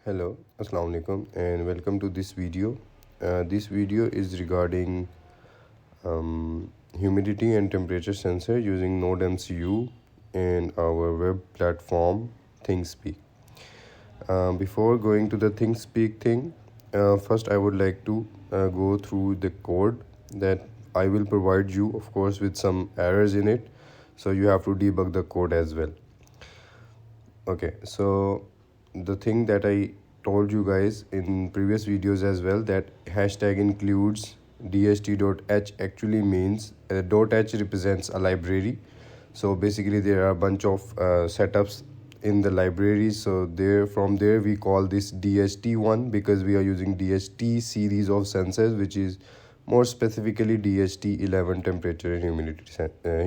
Hello, Assalamu alaikum, and welcome to this video. This video is regarding humidity and temperature sensor using nodemcu in our web platform ThinkSpeak. Before going to the ThinkSpeak thing, first I would like to go through the code that I will provide you, of course, with some errors in it, so you have to debug the code as well. Okay, so the thing that I told you guys in previous videos as well, that hashtag includes dst.h actually means .h represents a library. So basically there are a bunch of setups in the library, so from there we call this dst1 because we are using dst series of sensors, which is more specifically dst11 temperature and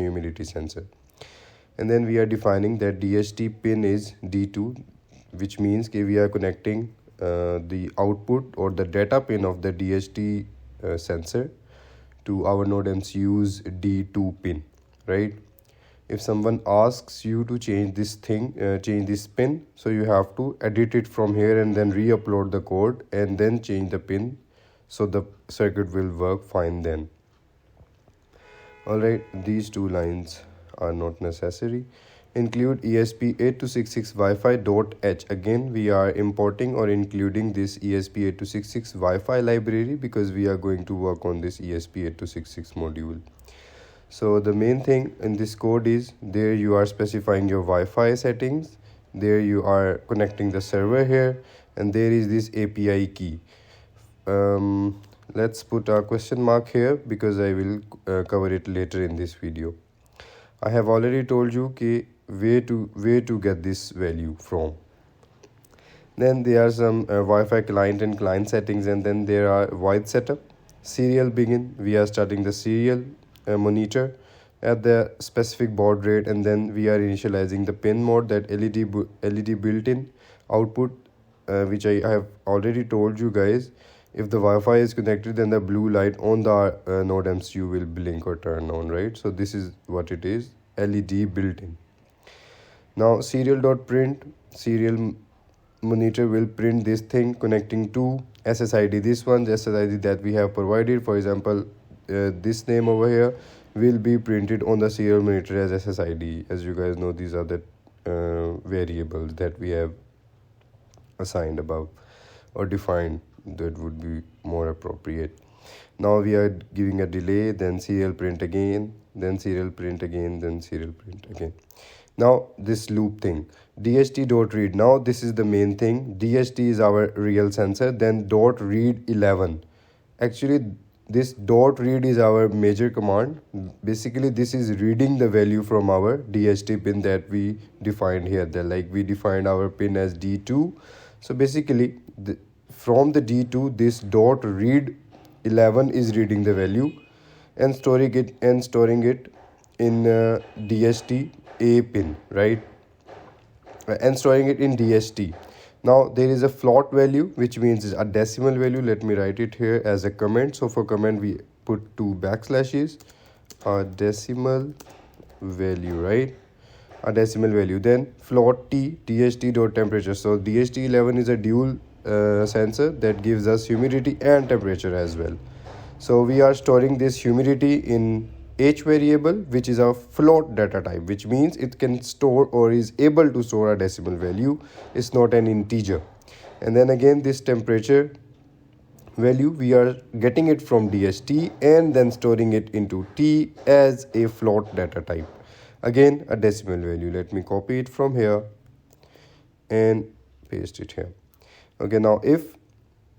humidity sensor. And then we are defining that DST pin is D2, which means that we are connecting the output or the data pin of the DST sensor to our nodemcu's D2 pin, right? If someone asks you to change this pin, so you have to edit it from here and then re-upload the code and then change the pin, so the circuit will work fine then. Alright, these two lines are not necessary. Include ESP8266 Wi-Fi.h. Again, we are importing or including this ESP8266 Wi-Fi library because we are going to work on this ESP8266 module. So the main thing in this code is there you are specifying your Wi-Fi settings, there you are connecting the server here, and there is this API key. Let's put a question mark here because I will cover it later in this video. I have already told you where to get this value from. Then there are some Wi-Fi client and client settings, and then there are void setup. Serial begin, we are starting the serial monitor at the specific baud rate, and then we are initializing the pin mode, that LED built-in output, which I have already told you guys. If the Wi-Fi is connected, then the blue light on the nodemcu will blink or turn on, right? So this is what it is, LED built-in. Now serial.print, serial monitor will print this thing connecting to SSID. This one, the SSID that we have provided, for example, this name over here will be printed on the serial monitor as SSID. As you guys know, these are the variables that we have assigned above or defined, that would be more appropriate. Now we are giving a delay, then serial print again, then serial print again, then serial print again. Now this loop thing, dst.read. Now this is the main thing. DST is our real sensor, then .read 11. Actually this .read is our major command. Basically this is reading the value from our DST pin that we defined here. Like we defined our pin as D2. So basically from the D2, this .read 11 is reading the value and storing it in DST A pin, right? And storing it in DST. Now there is a float value, which means a decimal value. Let me write it here as a comment. So for comment we put 2 backslashes, a decimal value, right? A decimal value. Then float T, DST.temperature. So DST11 is a dual sensor that gives us humidity and temperature as well. So we are storing this humidity in H variable, which is a float data type, which means it can store or is able to store a decimal value. It's not an integer. And then again this temperature value, we are getting it from DST and then storing it into T as a float data type. Again a decimal value. Let me copy it from here and paste it here. Okay, now if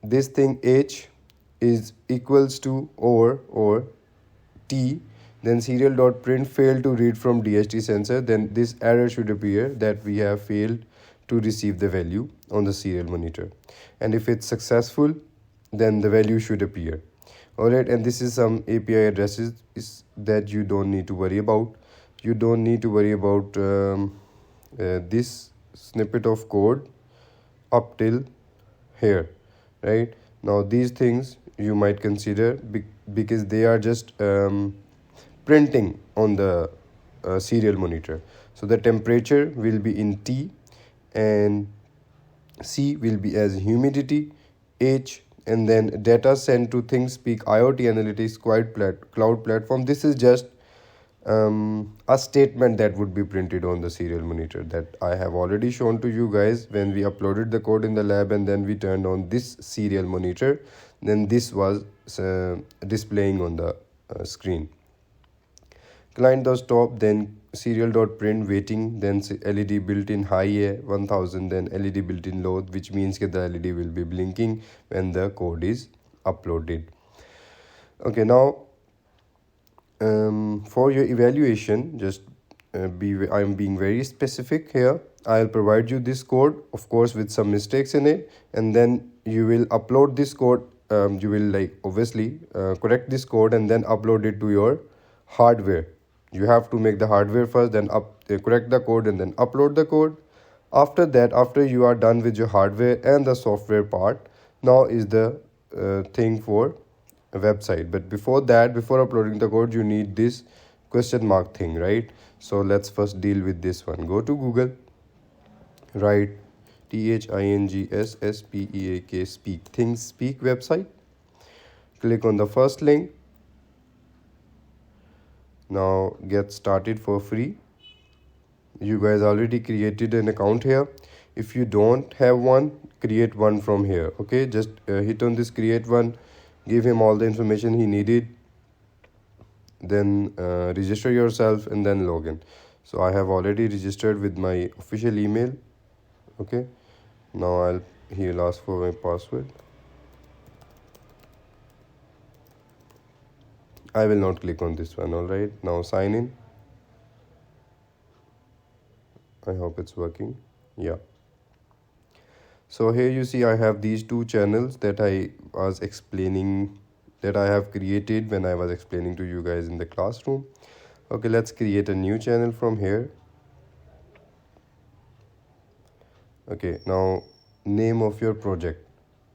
this thing H is equals to or T, then serial.print failed to read from DST sensor, then this error should appear that we have failed to receive the value on the serial monitor. And if it's successful, then the value should appear. Alright, and this is some API addresses that you don't need to worry about. You don't need to worry about this snippet of code up till here, right? Now these things you might consider because they are just printing on the serial monitor. So the temperature will be in T and C will be as humidity, H, and then data sent to ThinkSpeak IoT Analytics cloud platform. This is just a statement that would be printed on the serial monitor that I have already shown to you guys when we uploaded the code in the lab, and then we turned on this serial monitor. Then this was displaying on the screen. Client.stop, then serial.print waiting, then LED built-in high A 1000, then LED built-in low, which means that the LED will be blinking when the code is uploaded. Okay, now for your evaluation, just I'm being very specific here. I'll provide you this code, of course, with some mistakes in it, and then you will upload this code. You will obviously correct this code and then upload it to your hardware. You have to make the hardware first, then correct the code and then upload the code. After that, after you are done with your hardware and the software part, now is the thing for a website. But before that, before uploading the code, you need this question mark thing, right? So let's first deal with this one. Go to Google, write THINGSSPEAK speak, ThinkSpeak website. Click on the first link. Now get started for free. You guys already created an account here. If you don't have one, create one from here. Okay, just hit on this create one, give him all the information he needed, then register yourself and then log in. So I have already registered with my official email. Okay, now he'll ask for my password. I will not click on this one. All right, now sign in. I hope it's working. Yeah. So here you see I have these two channels that I was explaining, that I have created when I was explaining to you guys in the classroom. Okay, let's create a new channel from here. Okay, now name of your project,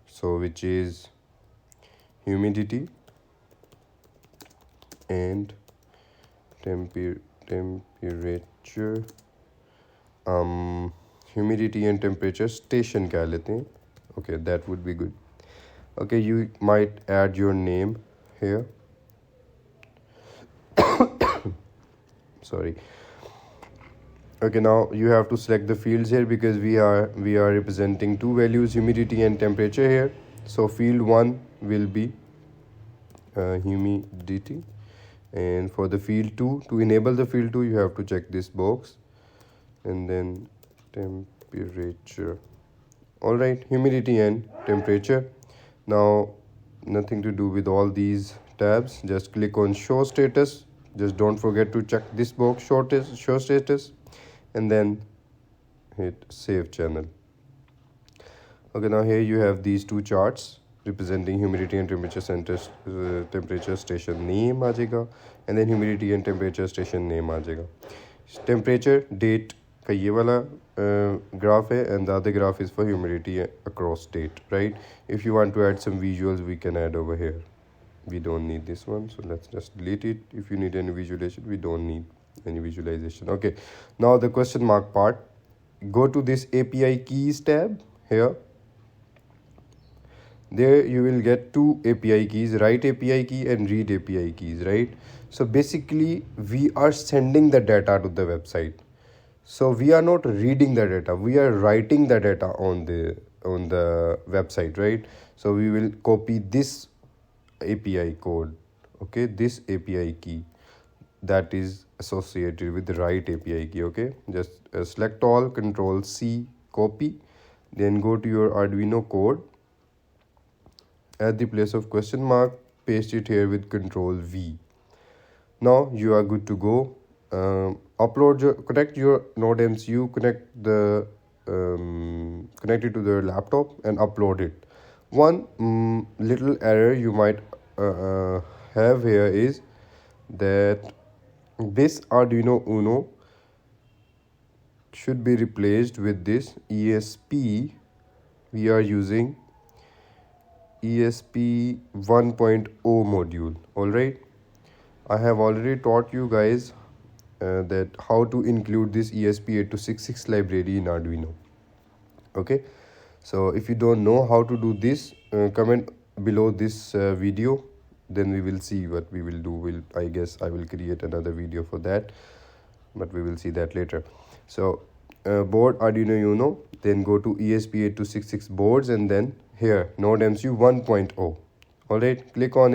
so which is humidity and temperature, humidity and temperature station kya lete hain. Okay, that would be good. Okay, you might add your name here. Sorry. Okay, now you have to select the fields here because we are representing two values, humidity and temperature here. So field 1 will be humidity, and for the field 2, to enable the field 2, you have to check this box, and then temperature. All right, humidity and temperature. Now nothing to do with all these tabs, just click on show status. Just don't forget to check this box, show status, and then hit save channel. Okay, now here you have these two charts representing humidity and temperature centers, temperature station name आ जाएगा, and then humidity and temperature station name आ जाएगा. Temperature date का ये वाला graph है, and the other graph is for humidity across date, right? If you want to add some visuals, we can add over here. We don't need this one, so let's just delete it. If you need any visualization, we don't need any visualization. Okay, now the question mark part. Go to this API keys tab here. There you will get two API keys, write API key and read API keys, right? So basically we are sending the data to the website. So we are not reading the data, we are writing the data on the website, right? So we will copy this API code, okay, this API key that is associated with the write API key. Okay, just select all, Control C, copy, then go to your Arduino code, at the place of question mark, paste it here with Control V. Now you are good to go. Connect your nodemcu, connect it to the laptop and upload it. One little error you might have here is that this Arduino Uno should be replaced with this ESP. We are using ESP 1.0 module. All right, I have already taught you guys that how to include this ESP8266 library in Arduino. Okay, So if you don't know how to do this, comment below this video, then we will see what we will do. I guess I will create another video for that, but we will see that later. So board Arduino Uno, then go to ESP8266 boards, and then here nodemcu 1.0. Alright, click on it.